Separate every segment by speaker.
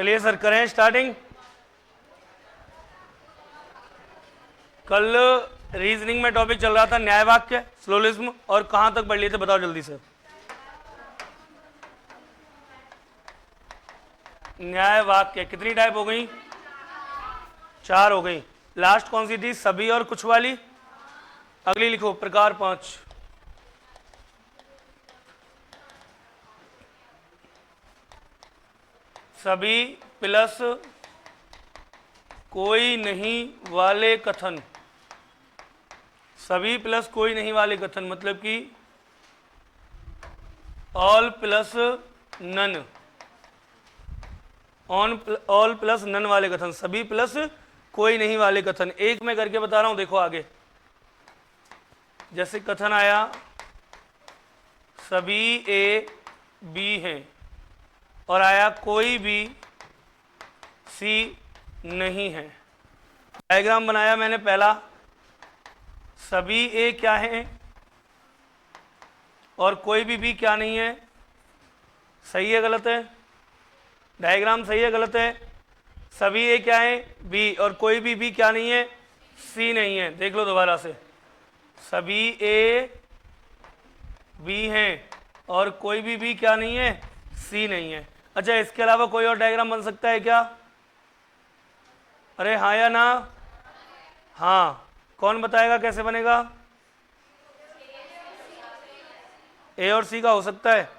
Speaker 1: चलिए सर करें स्टार्टिंग। कल रीजनिंग में टॉपिक चल रहा था न्याय वाक्य, स्लोलिज्म, और कहां तक पढ़ लिए थे बताओ जल्दी से। न्याय वाक्य कितनी टाइप हो गई? 4 हो गई। लास्ट कौन सी थी? सभी और कुछ वाली। अगली लिखो प्रकार 5। सभी प्लस कोई नहीं वाले कथन। सभी प्लस कोई नहीं वाले कथन मतलब कि all plus none. All plus none वाले कथन, सभी प्लस कोई नहीं वाले कथन। एक मैं करके बता रहा हूं, देखो आगे। जैसे कथन आया सभी ए बी हैं, और आया कोई भी सी नहीं है। डायग्राम बनाया मैंने पहला, सभी ए क्या है और कोई भी बी क्या नहीं है। सही है गलत है? डायग्राम सही है गलत है? सभी ए क्या है? बी, और कोई भी बी क्या नहीं है? सी नहीं है। देख लो दोबारा से, सभी ए बी हैं और कोई भी बी क्या नहीं है? सी नहीं है। अच्छा, इसके अलावा कोई और डायग्राम बन सकता है क्या? अरे हाँ या ना? हाँ, कौन बताएगा कैसे बनेगा? ए और सी का हो सकता है।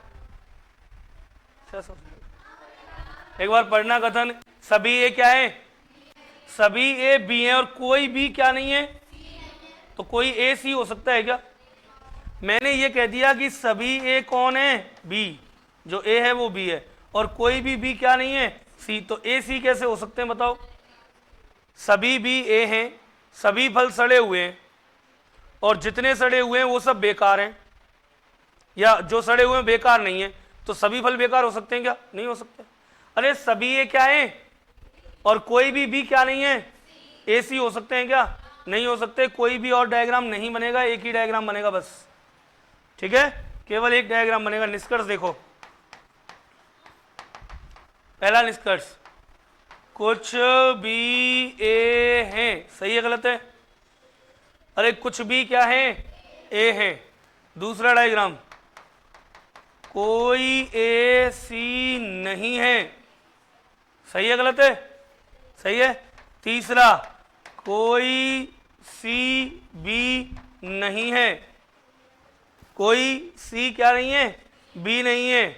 Speaker 1: एक बार पढ़ना कथन, सभी ए क्या है? सभी ए बी हैं और कोई बी क्या नहीं है? तो कोई ए सी हो सकता है क्या? मैंने ये कह दिया कि सभी ए कौन है? बी। जो ए है वो बी है, और कोई भी बी क्या नहीं है? सी। तो ए सी कैसे हो सकते हैं बताओ? सभी बी ए हैं, सभी फल सड़े हुए हैं, और जितने सड़े हुए हैं वो सब बेकार हैं, या जो सड़े हुए हैं बेकार नहीं है। तो सभी फल बेकार हो सकते हैं क्या? नहीं हो सकते। अरे सभी ए क्या है और कोई भी बी क्या नहीं है? ए सी हो सकते हैं क्या? नहीं हो सकते। कोई भी और डायग्राम नहीं बनेगा, एक ही डायग्राम बनेगा बस। ठीक है, केवल एक डायग्राम बनेगा। निष्कर्ष देखो, पहला निष्कर्ष, कुछ भी ए हैं। सही है गलत है? अरे कुछ भी क्या है? ए है। दूसरा डायग्राम, कोई ए सी नहीं है। सही है गलत है? सही है। तीसरा, कोई सी बी नहीं है। कोई सी क्या नहीं है? बी नहीं है।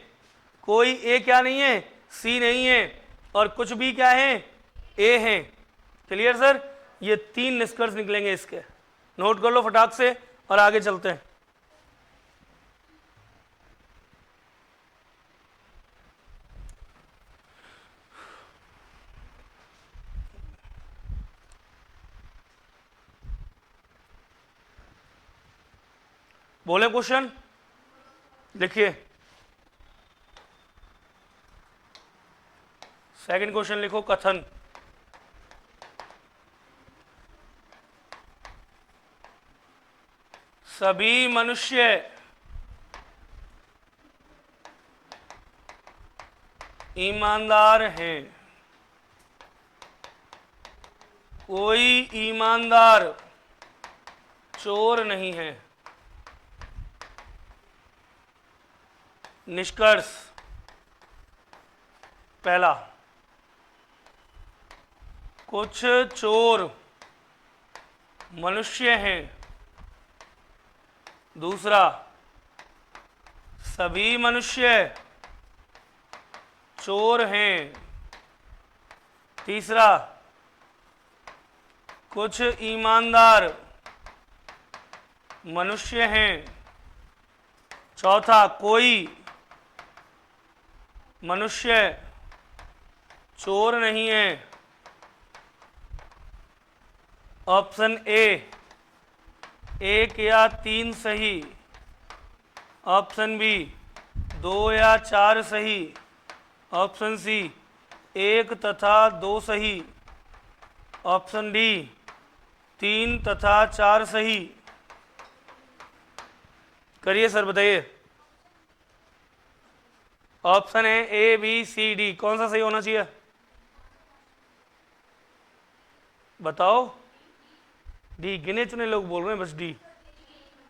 Speaker 1: कोई ए क्या नहीं है? सी नहीं है। और कुछ भी क्या है? ए है। Clear sir? ये 3 निष्कर्ष निकलेंगे इसके। नोट कर लो फटाक से और आगे चलते हैं। बोले क्वेश्चन लिखिए। सेकंड क्वेश्चन लिखो, कथन, सभी मनुष्य ईमानदार हैं। कोई ईमानदार चोर नहीं है। निष्कर्ष पहला, कुछ चोर मनुष्य हैं। दूसरा, सभी मनुष्य चोर हैं। तीसरा, कुछ ईमानदार मनुष्य हैं। चौथा, कोई मनुष्य चोर नहीं है। ऑप्शन ए 1 या 3 सही। ऑप्शन बी 2 या 4 सही। ऑप्शन सी 1 तथा 2 सही। ऑप्शन डी 3 तथा 4 सही। करिए सर, बताइए। ऑप्शन है ए बी सी डी, कौन सा सही होना चाहिए? बताओ। डी, गिने चुने लोग बोल रहे हैं बस डी।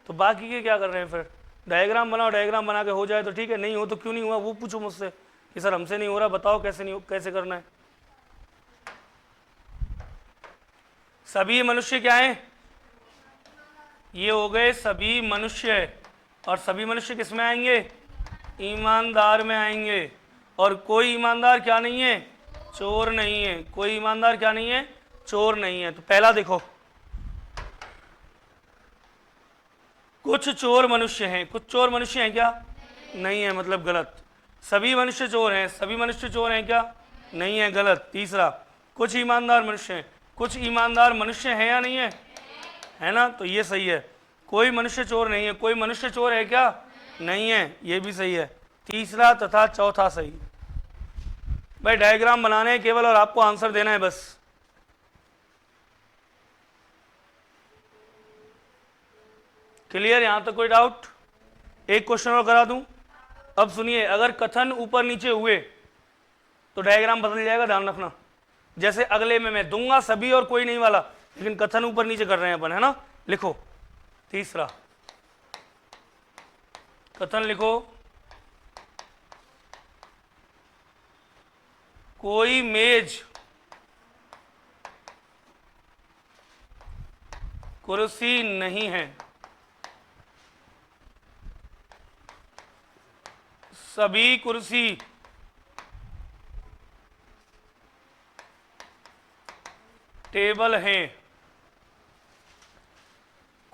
Speaker 1: तो बाकी के क्या कर रहे हैं फिर? डायग्राम बनाओ, डायग्राम बना के हो जाए तो ठीक है, नहीं हो तो क्यों नहीं हुआ वो पूछो मुझसे कि सर हमसे नहीं हो रहा, बताओ कैसे नहीं हो, कैसे करना है। सभी मनुष्य क्या हैं? ये हो गए सभी मनुष्य। और सभी मनुष्य किस में आएंगे? ईमानदार में आएंगे। और कोई ईमानदार क्या नहीं है? चोर नहीं है। कोई ईमानदार क्या नहीं है? चोर नहीं है। तो पहला देखो, कुछ चोर मनुष्य हैं। कुछ चोर मनुष्य हैं क्या? नहीं है, मतलब गलत। सभी मनुष्य चोर हैं। सभी मनुष्य चोर हैं क्या? नहीं है, गलत। तीसरा, कुछ ईमानदार मनुष्य हैं। कुछ ईमानदार मनुष्य हैं या नहीं है? है ना, तो ये सही है। कोई मनुष्य चोर नहीं है। कोई मनुष्य चोर है क्या? नहीं है, ये भी सही है। तीसरा तथा चौथा सही। भाई डायग्राम बनाने हैं केवल और आपको आंसर देना है बस। क्लियर? यहां तक कोई डाउट? एक क्वेश्चन और करा दूं। अब सुनिए, अगर कथन ऊपर नीचे हुए तो डायग्राम बदल जाएगा, ध्यान रखना। जैसे अगले में मैं दूंगा सभी और कोई नहीं वाला, लेकिन कथन ऊपर नीचे कर रहे हैं अपन, है ना। लिखो तीसरा कथन, लिखो कोई मेज कुर्सी नहीं है, सभी कुर्सी टेबल हैं।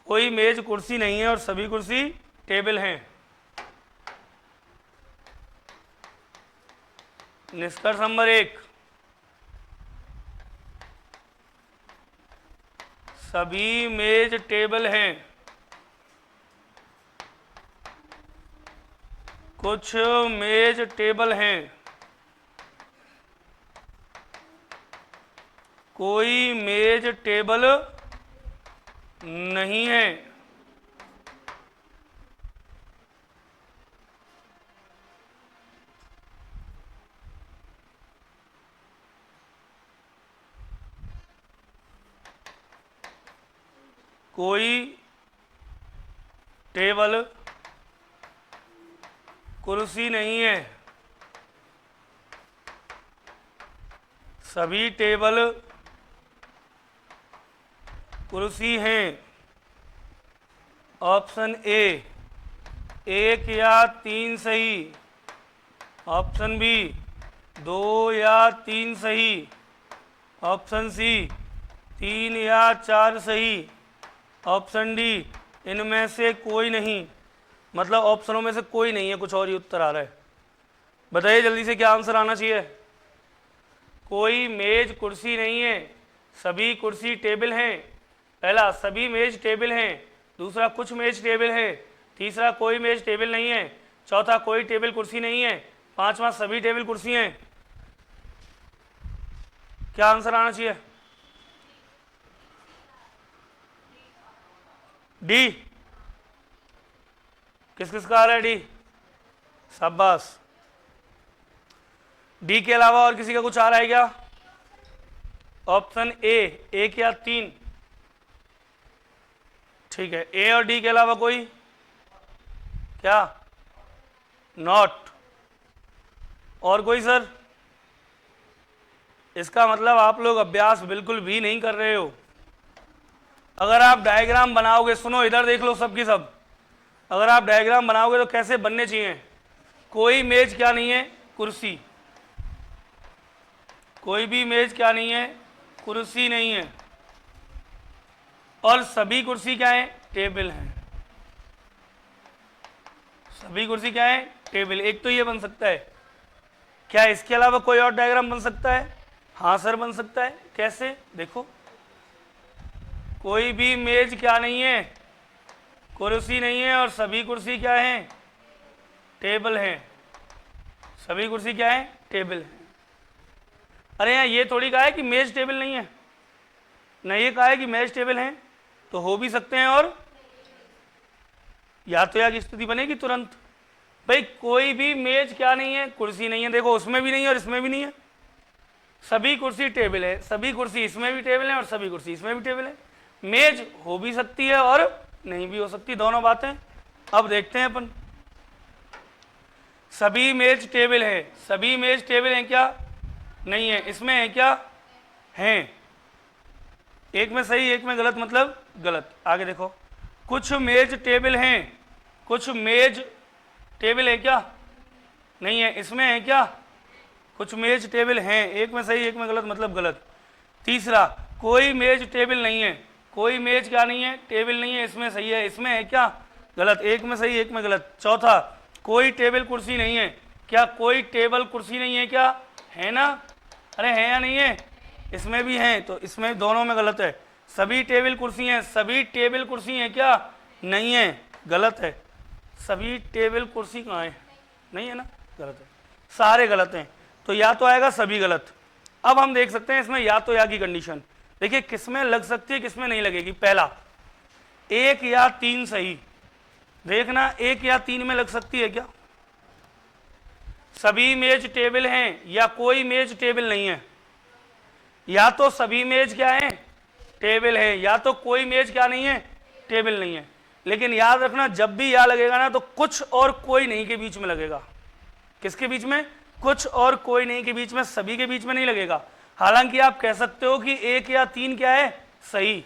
Speaker 1: कोई मेज कुर्सी नहीं है और सभी कुर्सी टेबल हैं। निष्कर्ष नंबर 1, सभी मेज टेबल हैं। कुछ मेज टेबल हैं। कोई मेज टेबल नहीं है। कोई टेबल कुर्सी नहीं है, सभी टेबल कुर्सी हैं। ऑप्शन ए 1 या 3 सही। ऑप्शन बी 2 या 3 सही। ऑप्शन सी 3 या 4 सही। ऑप्शन डी इनमें से कोई नहीं। मतलब ऑप्शनों में से कोई नहीं है, कुछ और ही उत्तर आ रहा है। बताइए जल्दी से क्या आंसर आना चाहिए। कोई मेज कुर्सी नहीं है, सभी कुर्सी टेबल हैं। पहला, सभी मेज टेबल हैं। दूसरा, कुछ मेज टेबल है। तीसरा, कोई मेज टेबल नहीं है। चौथा, कोई टेबल कुर्सी नहीं है। पांचवा, सभी टेबल कुर्सी हैं। क्या आंसर आना चाहिए? डी। किस किस का आ रहा है डी? शाबाश। डी के अलावा और किसी का कुछ आ रहा है क्या? ऑप्शन ए 1 या 3। ठीक है, ए और डी के अलावा कोई? क्या? नॉट। और कोई सर? इसका मतलब आप लोग अभ्यास बिल्कुल भी नहीं कर रहे हो। अगर आप डायग्राम बनाओगे, सुनो इधर देख लो सबकी सब, अगर आप डायग्राम बनाओगे तो कैसे बनने चाहिए? कोई मेज क्या नहीं है? कुर्सी। कोई भी मेज क्या नहीं है? कुर्सी नहीं है। और सभी कुर्सी क्या है? टेबल है। सभी कुर्सी क्या है? टेबल। एक तो ये बन सकता है। क्या इसके अलावा कोई और डायग्राम बन सकता है? हाँ सर बन सकता है। कैसे? देखो, कोई भी मेज क्या नहीं है? कुर्सी नहीं है। और सभी कुर्सी क्या है? टेबल है। सभी कुर्सी क्या है? टेबल है। अरे यहाँ ये थोड़ी कहा है कि मेज टेबल नहीं है, नहीं, ये कहा है कि मेज टेबल हैं। तो हो भी सकते हैं और या तो या की स्थिति बनेगी तुरंत। भाई कोई भी मेज क्या नहीं है? कुर्सी नहीं है। देखो उसमें भी नहीं है और इसमें भी नहीं है। सभी कुर्सी टेबल है, सभी कुर्सी इसमें भी टेबल है और सभी कुर्सी इसमें भी टेबल है। मेज हो भी सकती है और नहीं भी हो सकती, दोनों बातें। अब देखते हैं अपन, सभी मेज टेबल है, सभी मेज टेबल हैं क्या? नहीं है। इसमें है क्या? हैं। एक में सही एक में गलत, मतलब गलत। आगे देखो, कुछ मेज टेबल हैं, कुछ मेज टेबल है क्या? नहीं है। इसमें है क्या? कुछ मेज टेबल हैं, एक में सही एक में गलत, मतलब गलत। तीसरा, कोई मेज टेबल नहीं है, कोई मेज क्या नहीं है? टेबल नहीं है। इसमें सही है, इसमें है क्या? गलत। एक में सही एक में गलत। चौथा, कोई टेबल कुर्सी नहीं है, क्या कोई टेबल कुर्सी नहीं है क्या? है ना? अरे है या नहीं है? इसमें भी है, तो इसमें दोनों में गलत है। सभी टेबल कुर्सी हैं, सभी टेबल कुर्सी हैं क्या? नहीं है, गलत है। सभी टेबल कुर्सी कहाँ है? नहीं है ना, गलत है। सारे गलत हैं, तो या तो आएगा सभी गलत। अब हम देख सकते हैं इसमें या तो या की कंडीशन। देखिए किसमें लग सकती है किसमें नहीं लगेगी। पहला, एक या तीन सही। देखना एक या तीन में लग सकती है क्या? सभी मेज टेबल हैं या कोई मेज टेबल नहीं है। या तो सभी मेज क्या है? टेबल है, या तो कोई मेज क्या नहीं है? टेबल नहीं है। लेकिन याद रखना, जब भी या लगेगा ना तो कुछ और कोई नहीं के बीच में लगेगा। किसके बीच में? कुछ और कोई नहीं के बीच में, सभी के बीच में नहीं लगेगा। हालांकि आप कह सकते हो कि एक या तीन क्या है? सही।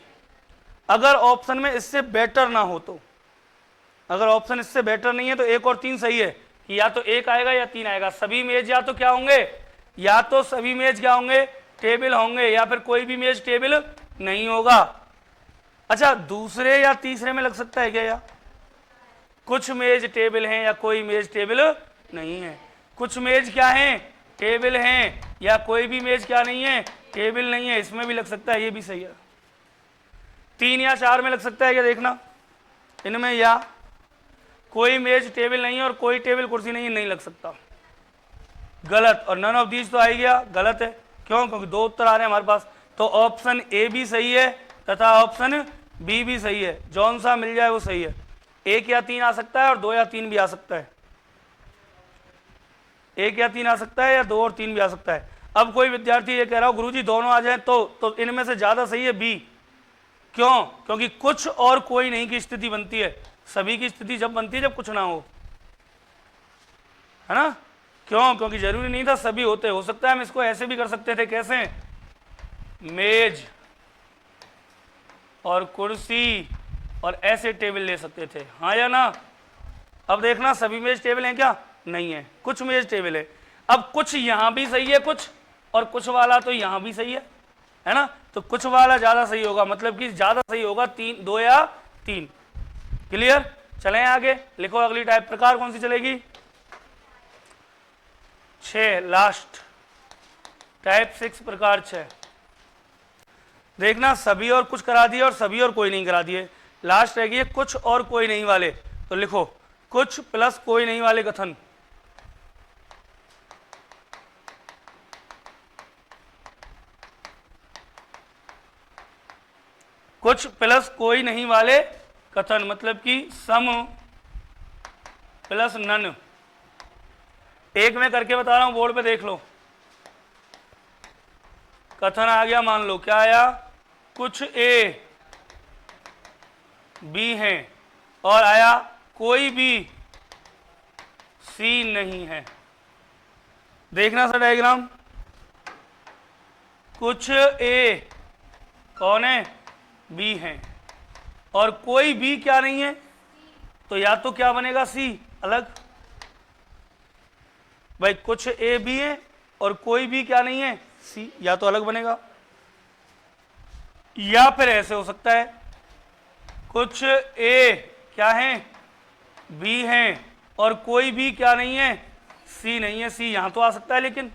Speaker 1: अगर ऑप्शन में इससे बेटर ना हो तो, अगर ऑप्शन इससे बेटर नहीं है तो एक और तीन सही है कि या तो एक आएगा या तीन आएगा। सभी मेज या तो क्या होंगे? या तो सभी मेज क्या होंगे? टेबल होंगे, या फिर कोई भी मेज टेबल नहीं होगा। अच्छा, दूसरे या तीसरे में लग सकता है क्या? या कुछ मेज टेबल हैं या कोई मेज टेबल नहीं है। कुछ मेज क्या हैं? टेबल हैं, या कोई भी मेज क्या नहीं है? टेबल नहीं है। इसमें भी लग सकता है, ये भी सही है। तीन या चार में लग सकता है क्या? देखना इनमें, या कोई मेज टेबल नहीं है और कोई टेबल कुर्सी नहीं है, नहीं लग सकता, गलत। और नन ऑफ दीज तो आ गया, गलत है। क्यों? क्योंकि दो उत्तर आ रहे हैं हमारे पास, तो ऑप्शन ए भी सही है तथा ऑप्शन बी भी सही है। जौन सा मिल जाए वो सही है। एक या तीन आ सकता है और दो या तीन भी आ सकता है। एक या तीन आ सकता है या दो और तीन भी आ सकता है। अब कोई विद्यार्थी ये कह रहा हो गुरुजी दोनों आ जाए तो इनमें से ज्यादा सही है बी। क्यों? क्योंकि कुछ और कोई नहीं की स्थिति बनती है। सभी की स्थिति जब बनती है जब कुछ ना हो, है ना? क्यों? क्योंकि जरूरी नहीं था सभी होते, हो सकता है हम इसको ऐसे भी कर सकते थे। कैसे? मेज और कुर्सी और ऐसे टेबल ले सकते थे, हाँ या ना? अब देखना, सभी मेज टेबल हैं क्या? नहीं है। कुछ मेज टेबल है। अब कुछ यहां भी सही है कुछ, और कुछ वाला तो यहां भी सही है ना? तो कुछ वाला ज्यादा सही होगा, मतलब कि ज्यादा सही होगा तीन, दो या तीन। क्लियर? चलें आगे, लिखो अगली टाइप प्रकार कौन सी चलेगी? 6, लास्ट टाइप 6 प्रकार 6। देखना, सभी और कुछ करा दिए और सभी और कोई नहीं करा दिए। लास्ट रहेगी कुछ और कोई नहीं वाले, तो लिखो कुछ प्लस कोई नहीं वाले कथन। कुछ प्लस कोई नहीं वाले कथन, मतलब कि सम प्लस नन। एक में करके बता रहा हूं, बोर्ड पे देख लो। कथन आ गया, मान लो क्या आया? कुछ ए बी हैं और आया कोई भी सी नहीं है। देखना सा डायग्राम, कुछ ए कौन है? बी हैं, और कोई बी क्या नहीं है, तो या तो क्या बनेगा? सी अलग। भाई कुछ ए बी है और कोई भी क्या नहीं है? सी, या तो अलग बनेगा, या फिर ऐसे हो सकता है कुछ ए क्या है? बी हैं और कोई भी क्या नहीं है? सी नहीं है। सी यहां तो आ सकता है, लेकिन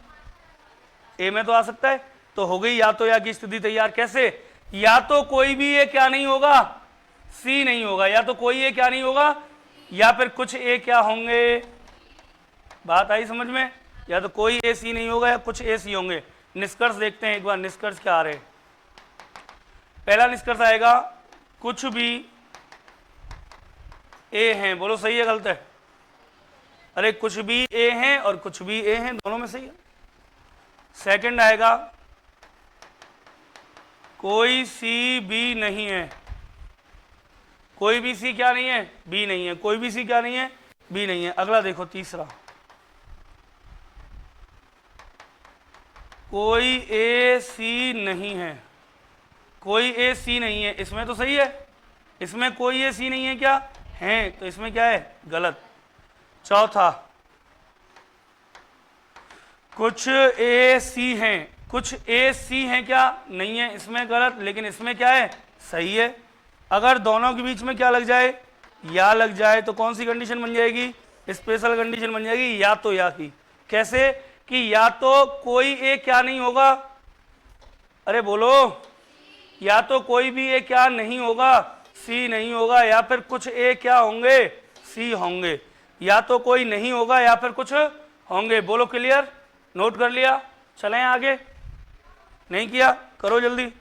Speaker 1: ए में तो आ सकता है, तो हो गई या तो या की स्थिति तैयार। कैसे? या तो कोई भी ए क्या नहीं होगा? सी नहीं होगा, या तो कोई ए क्या नहीं होगा, या फिर कुछ ए क्या होंगे। बात आई समझ में? या तो कोई ए सी नहीं होगा या कुछ ए सी होंगे। निष्कर्ष देखते हैं एक बार, निष्कर्ष क्या आ रहे हैं। पहला निष्कर्ष आएगा कुछ भी ए हैं। बोलो सही है गलत है? अरे कुछ भी ए हैं और कुछ भी ए हैं, दोनों में सही है। सेकंड आएगा कोई सी बी नहीं है। कोई भी सी क्या नहीं है? बी नहीं है। कोई भी सी क्या नहीं है? बी नहीं है। अगला देखो तीसरा, कोई ए सी नहीं है। कोई ए सी नहीं है, इसमें तो सही है, इसमें कोई ए सी नहीं है क्या है, तो इसमें क्या है? गलत। चौथा, कुछ ए सी हैं। कुछ ए सी हैं क्या? नहीं है, इसमें गलत, लेकिन इसमें क्या है? सही है। अगर दोनों के बीच में क्या लग जाए? या लग जाए, तो कौन सी कंडीशन बन जाएगी? स्पेशल कंडीशन बन जाएगी, या तो या की। कैसे? कि या तो कोई ए क्या नहीं होगा, अरे बोलो, या तो कोई भी ए क्या नहीं होगा? सी नहीं होगा, या फिर कुछ ए क्या होंगे? सी होंगे। या तो कोई नहीं होगा या फिर कुछ होंगे। बोलो क्लियर? नोट कर लिया? चलें आगे? नहीं किया? करो जल्दी।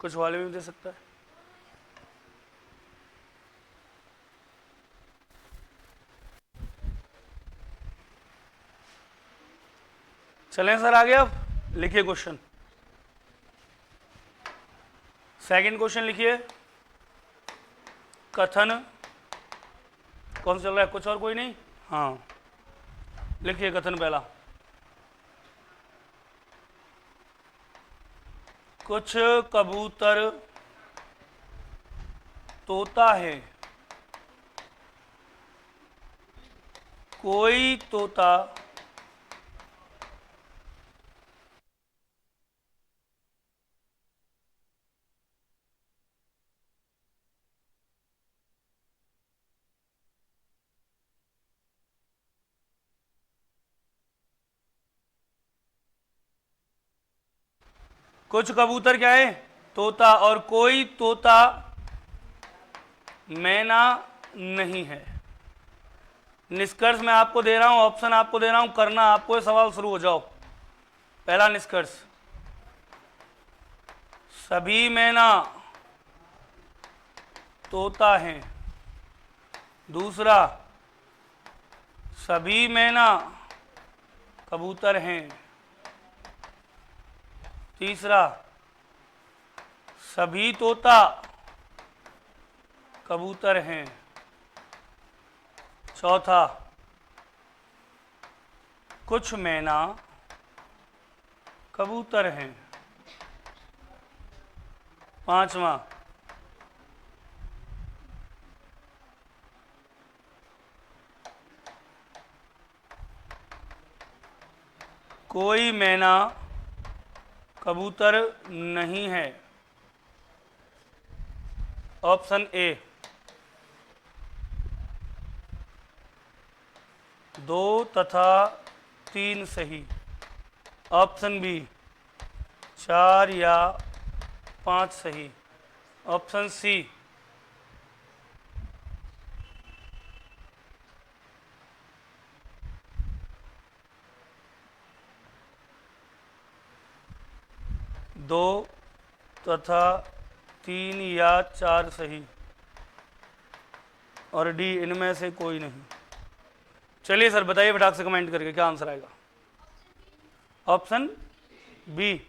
Speaker 1: कुछ वाले में दे सकता है। चलें सर आगे। अब लिखिए क्वेश्चन। सेकंड क्वेश्चन लिखिए। कथन कौन सा चल रहा है? कुछ और कोई नहीं? हाँ, लिखिए कथन पहला। कुछ कबूतर तोता है, कोई तोता कुछ कबूतर क्या है? तोता। और कोई तोता मैना नहीं है। निष्कर्ष मैं आपको दे रहा हूं, ऑप्शन आपको दे रहा हूं, करना आपको है, सवाल शुरू हो जाओ। पहला निष्कर्ष, सभी मैना तोता हैं। दूसरा, सभी मैना कबूतर हैं। तीसरा, सभी तोता कबूतर हैं। चौथा, कुछ मैना कबूतर हैं। पांचवा, कोई मैना कबूतर नहीं है। ऑप्शन ए 2 तथा 3 सही। ऑप्शन बी 4 या 5 सही। ऑप्शन सी 2 तथा 3 या 4 सही, और डी इनमें से कोई नहीं। चलिए सर बताइए फटाक से कमेंट करके क्या आंसर आएगा। Option B.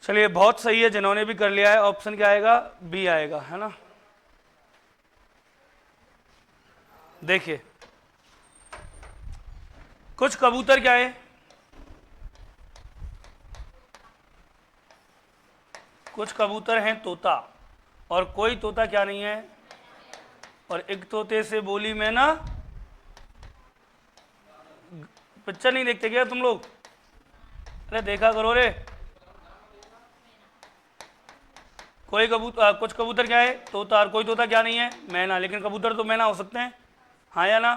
Speaker 1: चलिए बहुत सही है, जिन्होंने भी कर लिया है ऑप्शन क्या आएगा? बी आएगा, है ना। देखिए कुछ कबूतर क्या है? कुछ कबूतर हैं तोता, और कोई तोता क्या नहीं है? और एक तोते से बोली मैना। पिक्चर नहीं देखते क्या तुम लोग? अरे देखा करो रे। कोई कबूतर, कुछ कबूतर क्या है तोता, और कोई तोता क्या नहीं है मैना, लेकिन कबूतर तो मैना हो सकते हैं, हाँ या ना?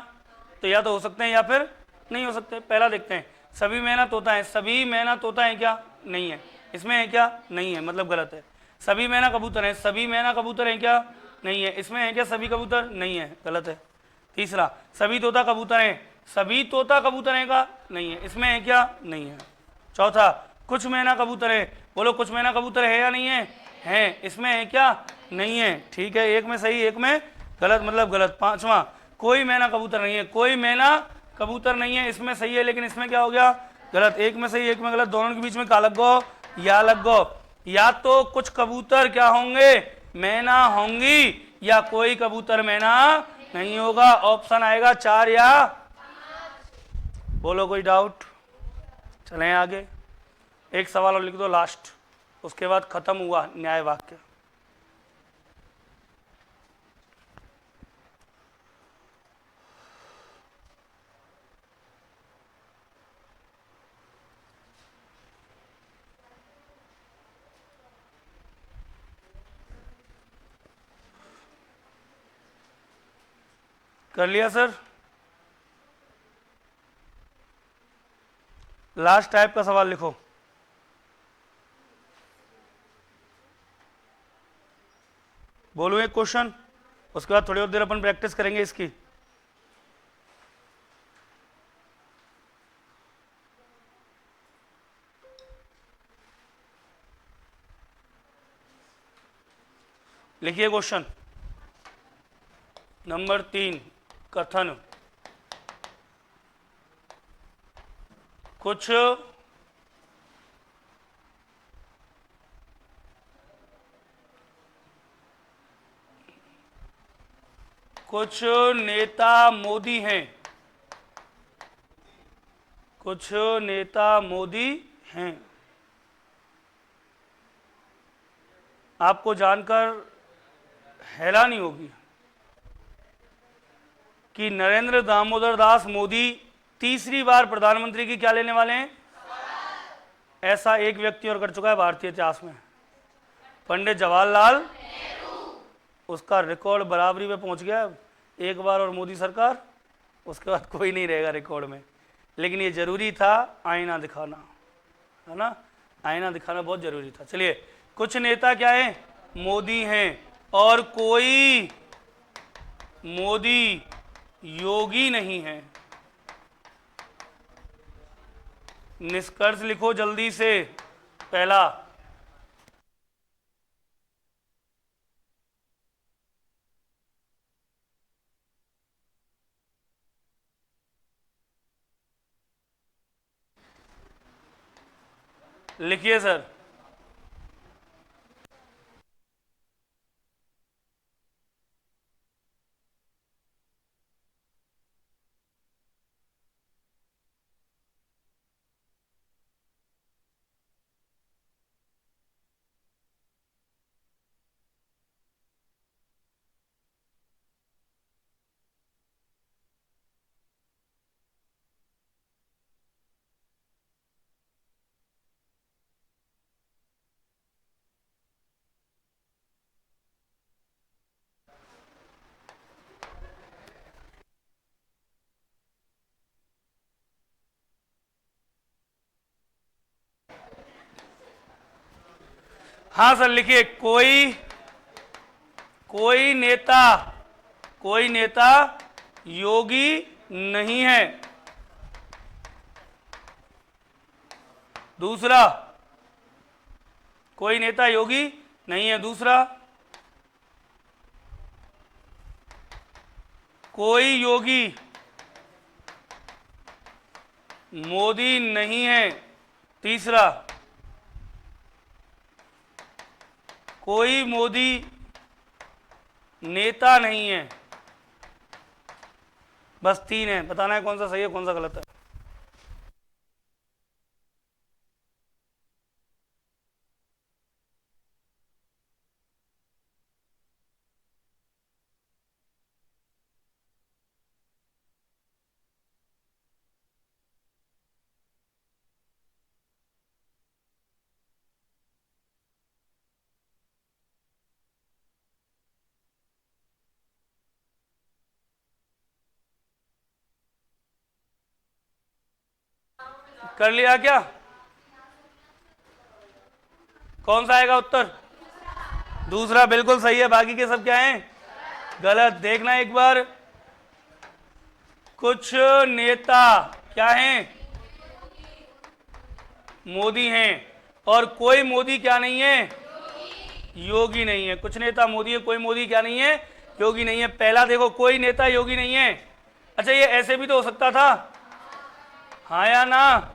Speaker 1: तो या तो हो सकते हैं या फिर नहीं हो सकते। पहला देखते हैं, सभी मैना तोता है, सभी मैना तोता है क्या? नहीं है। इसमें है क्या? नहीं है, मतलब गलत है। सभी मैना कबूतर हैं, सभी मैना कबूतर हैं क्या? नहीं है। इसमें है क्या सभी कबूतर? नहीं है, गलत है। तीसरा, सभी तोता कबूतर हैं, सभी तोता कबूतर हैं का? नहीं है। इसमें है क्या? नहीं है। चौथा, कुछ मैना कबूतर है, बोलो कुछ मैना कबूतर है या नहीं है? है। इसमें है क्या? नहीं है। ठीक है, एक में सही एक में गलत, मतलब गलत। पांचवा, कोई मैना कबूतर नहीं है, कोई मैना कबूतर नहीं है, इसमें सही है लेकिन इसमें क्या हो गया? गलत। एक में सही एक में गलत, दोनों के बीच में का लग गो? या लग गो। या तो कुछ कबूतर क्या होंगे? मैना होंगी, या कोई कबूतर मैना नहीं होगा। ऑप्शन आएगा 4 या। बोलो कोई डाउट? चलें आगे। एक सवाल और लिख दो लास्ट, उसके बाद खत्म हुआ न्याय वाक्य। कर लिया सर? लास्ट टाइप का सवाल लिखो। बोलो एक क्वेश्चन, उसके बाद थोड़ी और देर अपन प्रैक्टिस करेंगे इसकी। लिखिए क्वेश्चन नंबर 3, कथन। कुछ कुछ नेता मोदी हैं, कुछ नेता मोदी हैं। आपको जानकर हैरानी होगी कि नरेंद्र दामोदर दास मोदी तीसरी बार प्रधानमंत्री की क्या लेने वाले हैं? ऐसा एक व्यक्ति और कर चुका है भारतीय इतिहास में, पंडित जवाहरलाल। उसका रिकॉर्ड बराबरी पे पहुंच गया, एक बार और मोदी सरकार, उसके बाद कोई नहीं रहेगा रिकॉर्ड में। लेकिन ये जरूरी था आईना दिखाना, है ना? आईना दिखाना बहुत जरूरी था। चलिए, कुछ नेता क्या है? मोदी हैं, और कोई मोदी योगी नहीं है। निष्कर्ष लिखो जल्दी से। पहला, लिखिए सर। हाँ सर लिखिए, कोई कोई नेता, कोई नेता योगी नहीं है। दूसरा, कोई नेता योगी नहीं है। दूसरा, कोई योगी मोदी नहीं है। तीसरा, कोई मोदी नेता नहीं है। बस 3 है, बताना है कौन सा सही है कौन सा गलत है। कर लिया क्या? कौन सा आएगा उत्तर? दूसरा बिल्कुल सही है, बाकी के सब क्या हैं? गलत। देखना एक बार, कुछ नेता क्या हैं? मोदी हैं, और कोई मोदी क्या नहीं है? योगी नहीं है। कुछ नेता मोदी है, कोई मोदी क्या नहीं है? योगी नहीं है। पहला देखो, कोई नेता योगी नहीं है। अच्छा, ये ऐसे भी तो हो सकता था, हाँ या ना?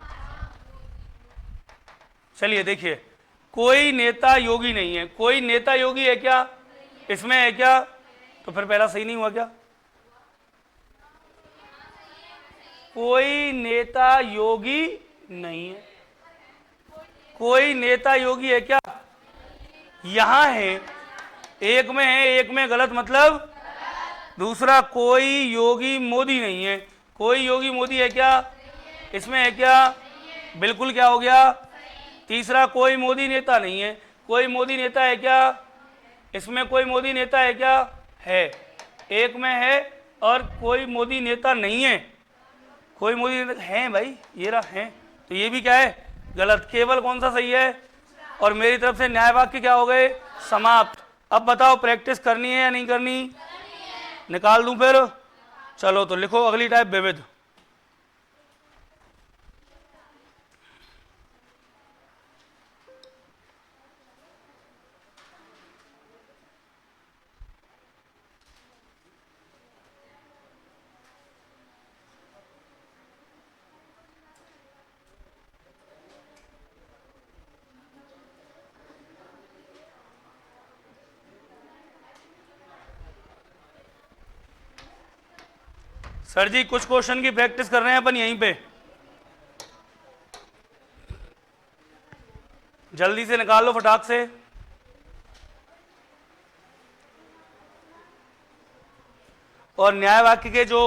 Speaker 1: चलिए देखिए, कोई नेता योगी नहीं है। कोई नेता योगी है क्या? इसमें है क्या? तो फिर पहला सही नहीं हुआ क्या? कोई नेता योगी नहीं है। कोई नेता योगी है क्या? यहां है, एक में है, एक में गलत, मतलब दूसरा, कोई योगी मोदी नहीं है। कोई योगी मोदी है क्या? इसमें है क्या? बिल्कुल क्या हो गया? तीसरा, कोई मोदी नेता नहीं है। कोई मोदी नेता है क्या? इसमें कोई मोदी नेता है क्या? है, एक में है, और कोई मोदी नेता नहीं है। कोई मोदी नेता है भाई, ये रहा है, तो ये भी क्या है? गलत। केवल कौन सा सही है? और मेरी तरफ से न्याय वाक्य क्या हो गए? समाप्त। अब बताओ, प्रैक्टिस करनी है या नहीं करनी? निकाल दूं फिर? चलो तो लिखो अगली टाइप, विविध। सर जी, कुछ क्वेश्चन की प्रैक्टिस कर रहे हैं अपन यहीं पे, जल्दी से निकाल लो फटाक से। और न्याय वाक्य के जो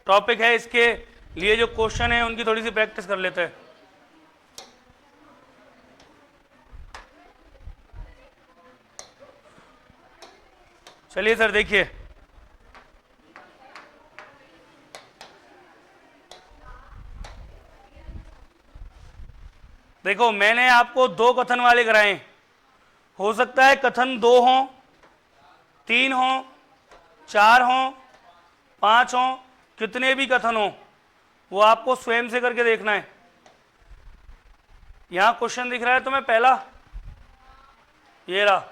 Speaker 1: टॉपिक है, इसके लिए जो क्वेश्चन है, उनकी थोड़ी सी प्रैक्टिस कर लेते हैं। चलिए सर, देखिए, देखो मैंने आपको दो कथन वाले कराए। हो सकता है कथन 2 हो, 3 हो, 4 हो, 5 हो, कितने भी कथन हो, वो आपको स्वयं से करके देखना है। यहां क्वेश्चन दिख रहा है तुम्हें पहला, ये रहा,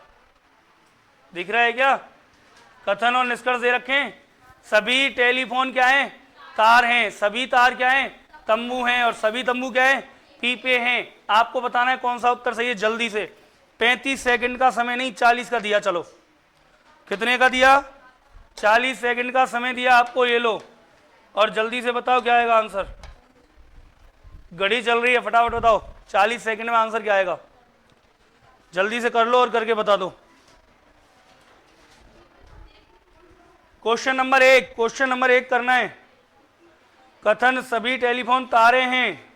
Speaker 1: दिख रहा है क्या? कथन और निष्कर्ष दे रखे हैं। सभी टेलीफोन क्या हैं? तार हैं। सभी तार क्या हैं? तंबू हैं। और सभी तंबू क्या हैं? पीपे हैं। आपको बताना है कौन सा उत्तर सही है, जल्दी से। 35 सेकंड का समय नहीं, 40 का दिया। चलो, कितने का दिया? 40 सेकंड का समय दिया आपको, ये लो, और जल्दी से बताओ क्या आएगा आंसर। घड़ी चल रही है, फटाफट बताओ 40 सेकंड में आंसर क्या आएगा। जल्दी से कर लो और करके बता दो। क्वेश्चन नंबर 1, क्वेश्चन नंबर 1 करना है। कथन सभी टेलीफोन तारे हैं।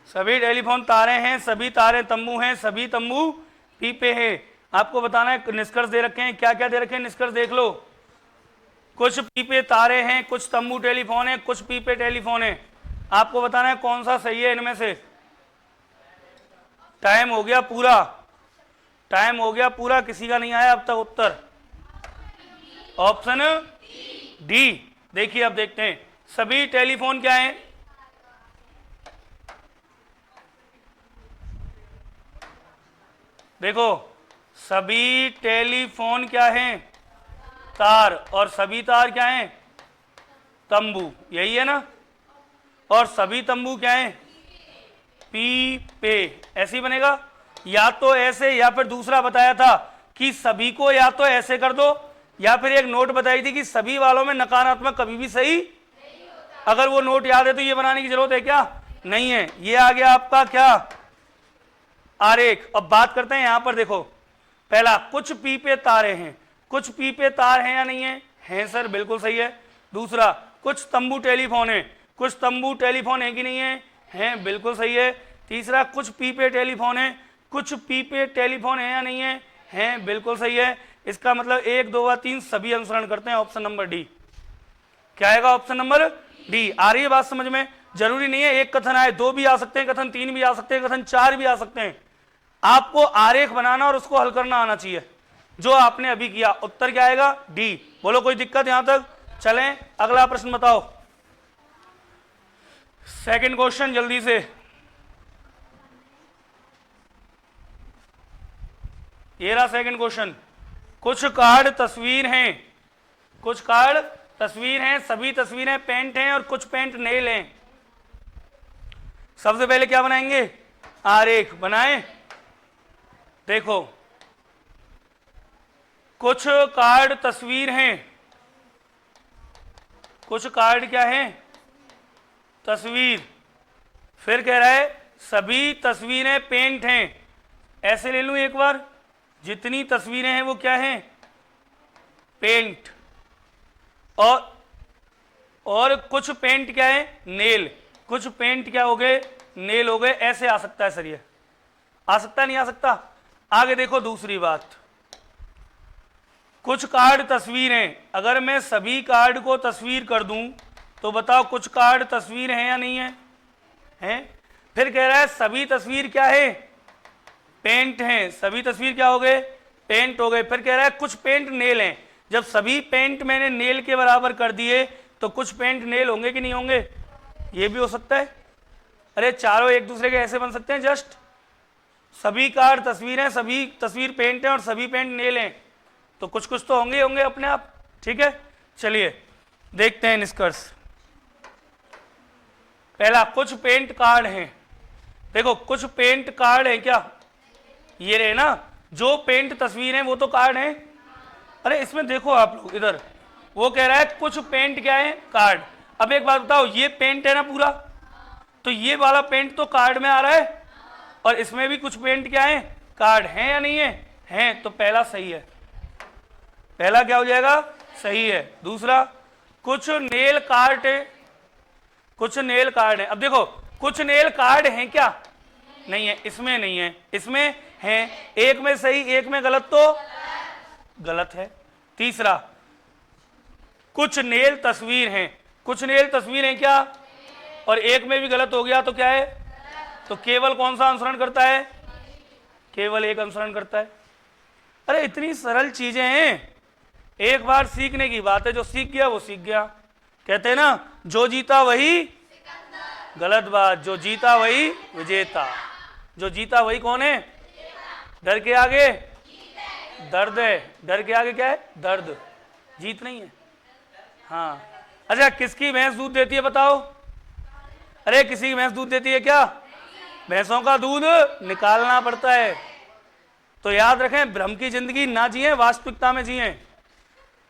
Speaker 1: सभी टेलीफोन तारे हैं, सभी तारे तंबू हैं, सभी तंबू पीपे हैं। आपको बताना है, निष्कर्ष दे रखे हैं। क्या क्या दे रखे हैं निष्कर्ष देख लो। कुछ पीपे तारे हैं, कुछ तंबू टेलीफोन है, कुछ पीपे टेलीफोन है। आपको बताना है कौन सा सही है इनमें से। टाइम हो गया पूरा, टाइम हो गया पूरा, किसी का नहीं आया अब तक उत्तर। Option D. देखिए अब देखते हैं, सभी टेलीफोन क्या है? देखो, सभी टेलीफोन क्या हैं? तार। और सभी तार क्या हैं? तंबू। यही है ना? और सभी तंबू क्या हैं? पीपे। ऐसे ही बनेगा, या तो ऐसे, या फिर दूसरा बताया था कि सभी को या तो ऐसे कर दो, या फिर एक नोट बताई थी कि सभी वालों में नकारात्मक कभी भी सही। अगर वो नोट याद है तो ये बनाने की जरूरत है क्या? नहीं है। ये आ गया आपका क्या? आरेख। अब बात करते हैं यहां पर, देखो पहला, कुछ पीपे तारे हैं। कुछ पीपे तार हैं या नहीं है? हैं सर, बिल्कुल सही है। दूसरा, कुछ तंबू टेलीफोन है। कुछ तंबू टेलीफोन है कि नहीं है? हैं, बिल्कुल सही है। तीसरा, कुछ पीपे टेलीफोन है। कुछ पीपे टेलीफोन है या नहीं है? हैं, बिल्कुल सही है। इसका मतलब 1 2 व 3 सभी अनुसरण करते हैं, ऑप्शन नंबर डी। क्या आएगा? Option number D. आ रही है बात समझ में? जरूरी नहीं है एक कथन आए, 2 भी आ सकते हैं कथन, 3 भी आ सकते हैं कथन, 4 भी आ सकते हैं। आपको आरेख बनाना और उसको हल करना आना चाहिए, जो आपने अभी किया। उत्तर क्या आएगा? डी। बोलो कोई दिक्कत यहां तक? चलें अगला प्रश्न बताओ। सेकंड क्वेश्चन जल्दी से। ये रहा सेकंड क्वेश्चन। कुछ कार्ड तस्वीर हैं, कुछ कार्ड तस्वीर हैं, सभी तस्वीरें पेंट हैं और कुछ पेंट नेल हैं। सबसे पहले क्या बनाएंगे? आरेख बनाएं। देखो कुछ कार्ड तस्वीर हैं, कुछ कार्ड क्या है? तस्वीर। फिर कह रहा है सभी तस्वीरें पेंट हैं। ऐसे ले लूं एक बार, जितनी तस्वीरें हैं वो क्या हैं? पेंट। और कुछ पेंट क्या है? नेल। कुछ पेंट क्या हो गए? नेल हो गए। ऐसे आ सकता है सर, ये आ सकता नहीं आ सकता? आगे देखो दूसरी बात, कुछ कार्ड तस्वीरें, अगर मैं सभी कार्ड को तस्वीर कर दूं तो बताओ कुछ कार्ड तस्वीर हैं या नहीं है? हैं। फिर कह रहा है सभी तस्वीर क्या है? पेंट हैं। सभी तस्वीर क्या हो गए? पेंट हो गए। फिर कह रहा है कुछ पेंट नेल हैं। जब सभी पेंट मैंने नेल के बराबर कर दिए तो कुछ पेंट नेल होंगे कि नहीं होंगे? ये भी हो सकता है। अरे चारों एक दूसरे के ऐसे बन सकते हैं, जस्ट सभी कार्ड तस्वीर हैं, सभी तस्वीर पेंट हैं और सभी पेंट नेल हैं, तो कुछ कुछ तो होंगे होंगे अपने आप। ठीक है, चलिए देखते हैं निष्कर्ष। पहला, कुछ पेंट कार्ड हैं। देखो कुछ पेंट कार्ड हैं क्या? ये रहे ना, जो पेंट तस्वीर हैं वो तो कार्ड हैं। अरे इसमें देखो आप लोग इधर, वो कह रहा है कुछ पेंट क्या है? कार्ड। अब एक बात बताओ, ये पेंट है ना पूरा, तो ये वाला पेंट तो कार्ड में आ रहा है, और इसमें भी कुछ पेंट क्या है? कार्ड हैं या नहीं है? हैं। तो पहला सही है, पहला क्या हो जाएगा? सही है। दूसरा, कुछ नेल कार्ड है, कुछ नेल कार्ड है। अब देखो कुछ नेल कार्ड हैं क्या? नहीं है, इसमें नहीं है, इसमें है। एक में सही एक में गलत, तो गलत है। तीसरा, कुछ नेल तस्वीर हैं, कुछ नेल तस्वीर हैं क्या? और एक में भी गलत हो गया तो क्या है? तो केवल कौन सा अनुसरण करता है? केवल एक अनुसरण करता है। अरे इतनी सरल चीजें हैं, एक बार सीखने की बात है, जो सीख गया वो सीख गया। कहते हैं ना, जो जीता वही, गलत बात, जो जीता वही विजेता। जो जीता वही कौन है? डर के आगे दर्द है, डर के आगे क्या है? दर्द, जीत नहीं है। हाँ। अच्छा, किसकी भैंस दूध देती है बताओ? अरे किसी की भैंस दूध देती है क्या? भैंसों का दूध निकालना पड़ता है। तो याद रखें, भ्रम की जिंदगी ना जिए, वास्तविकता में जिए।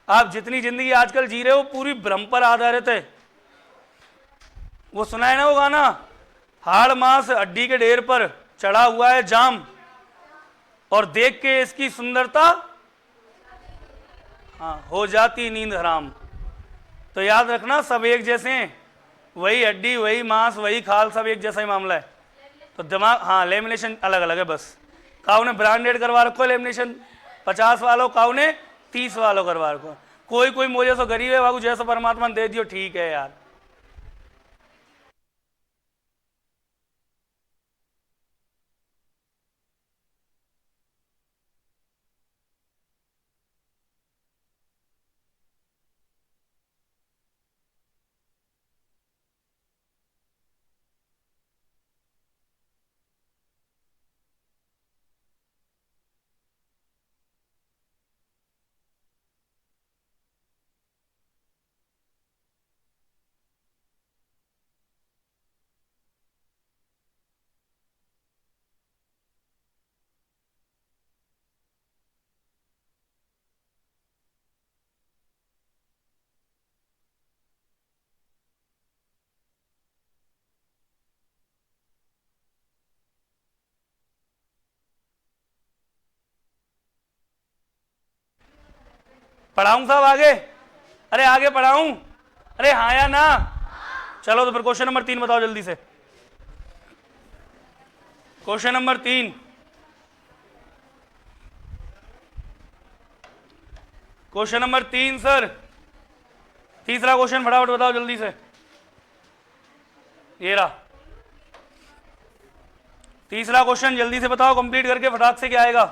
Speaker 1: आप जितनी जिंदगी आजकल जी रहे हो पूरी भ्रम पर आधारित है। वो सुना है ना वो गाना, हाड़ मास हड्डी के ढेर पर चढ़ा हुआ है जाम, और देख के इसकी सुंदरता हाँ हो जाती नींद हराम। तो याद रखना, सब एक जैसे हैं, वही हड्डी वही मांस वही खाल, सब एक जैसा ही मामला है। तो दिमाग, हाँ लेमिनेशन अलग अलग है बस। काऊ ने ब्रांडेड करवा रखो लेमिनेशन 50 वालों, काऊ ने 30 वालों करवा रखो। कोई कोई मुझे सो गरीब है बाबू, जैसा परमात्मा ने दे दियो ठीक है यार। पढ़ाऊं साहब आगे? अरे आगे पढ़ाऊं? अरे हाँ या ना? चलो तो फिर क्वेश्चन नंबर 3 बताओ जल्दी से। Question number 3, question number 3 sir, तीसरा क्वेश्चन फटाफट बताओ जल्दी से। ये रहा तीसरा क्वेश्चन, जल्दी से बताओ कंप्लीट करके फटाक से क्या आएगा।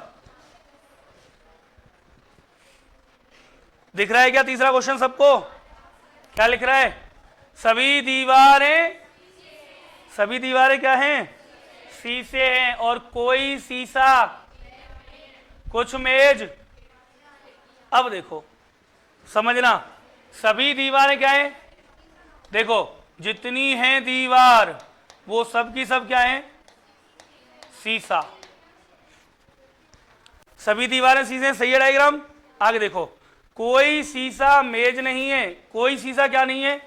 Speaker 1: दिख रहा है क्या तीसरा क्वेश्चन सबको? क्या लिख रहा है? सभी दीवारें क्या हैं? शीशे हैं, और कोई शीशा, कुछ मेज। अब देखो समझना, सभी दीवारें क्या हैं? देखो जितनी हैं दीवार वो सब की सब क्या हैं? शीशा। सभी दीवारें शीशे, सही है डायग्राम। आगे देखो, कोई शीशा मेज नहीं है। कोई शीशा क्या नहीं है?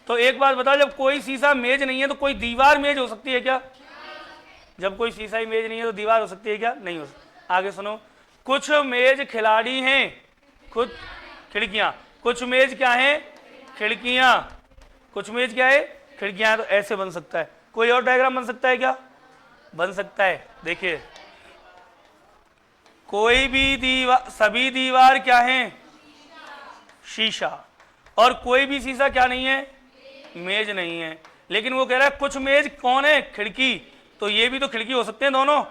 Speaker 1: तो एक बात बताओ, जब कोई शीशा मेज नहीं है तो कोई दीवार मेज हो सकती है क्या? जब कोई शीशा ही मेज नहीं है तो दीवार हो सकती है क्या? नहीं हो सकती। आगे सुनो, कुछ मेज खिलाड़ी हैं, कुछ खिड़कियां। कुछ मेज क्या है? खिड़कियां। कुछ मेज क्या है? खिड़कियां। तो ऐसे बन सकता है। कोई और डायग्राम बन सकता है क्या? बन सकता है। देखिए, कोई भी दीवार, सभी दीवार क्या है? शीशा। और कोई भी शीशा क्या नहीं है? मेज नहीं है। लेकिन वो कह रहा है कुछ मेज कौन है? खिड़की। तो ये भी तो खिड़की हो सकते हैं दोनों।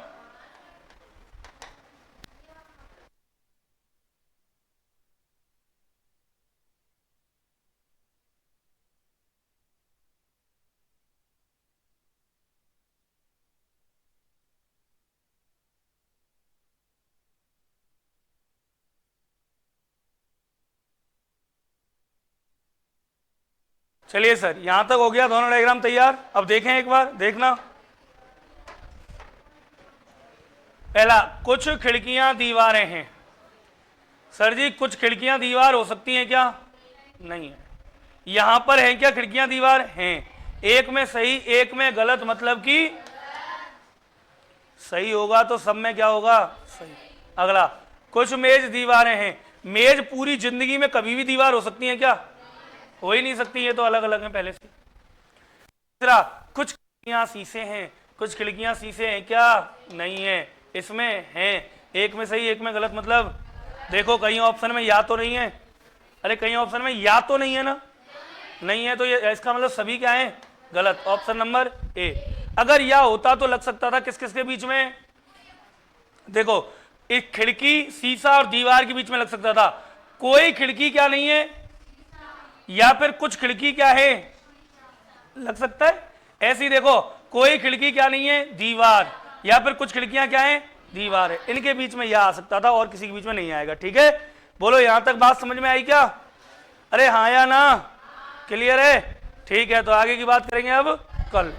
Speaker 1: चलिए सर, यहां तक हो गया, दोनों डायग्राम तैयार। अब देखें एक बार, देखना। पहला, कुछ खिड़कियां दीवारें हैं। सर जी कुछ खिड़कियां दीवार हो सकती हैं क्या? नहीं है। यहां पर है क्या खिड़कियां दीवार? हैं। एक में सही एक में गलत, मतलब कि सही होगा तो सब में क्या होगा? सही। अगला, कुछ मेज दीवारें हैं। मेज पूरी जिंदगी में कभी भी दीवार हो सकती है क्या? हो ही नहीं सकती है, तो अलग अलग है पहले से। तीसरा, कुछ खिड़कियां शीशे हैं। कुछ खिड़कियां शीशे हैं क्या? नहीं है। इसमें हैं, एक में सही एक में गलत, मतलब देखो कहीं ऑप्शन में या तो नहीं है। अरे कहीं ऑप्शन में या तो नहीं है ना? नहीं है, तो ये इसका मतलब सभी क्या है? गलत। Option number A. अगर या होता तो लग सकता था किस किस के बीच में? देखो, एक खिड़की शीशा और दीवार के बीच में लग सकता था। कोई खिड़की क्या नहीं है, या फिर कुछ खिड़की क्या है, लग सकता है। ऐसे ही देखो, कोई खिड़की क्या नहीं है? दीवार। या फिर कुछ खिड़कियां क्या है? दीवार है। इनके बीच में यह आ सकता था और किसी के बीच में नहीं आएगा। ठीक है, बोलो यहां तक बात समझ में आई क्या? अरे हाँ या ना? क्लियर है? ठीक है, तो आगे की बात करेंगे अब कल।